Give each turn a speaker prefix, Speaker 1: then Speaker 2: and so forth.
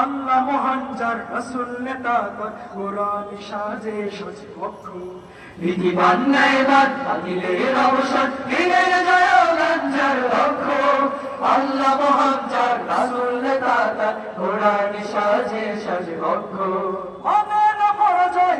Speaker 1: আল্লাহ মহান যার রাসূল নেতা তার কোরআন সাজে সাজে পক্ষ নীতিবান ন্যায়বান বাতিলের অবসান দিনের জয়গান যার লক্ষ্য আল্লাহ মহান যার রাসূল নেতা তার কোরআন সাজে সাজে পক্ষ মানে না পরাজয়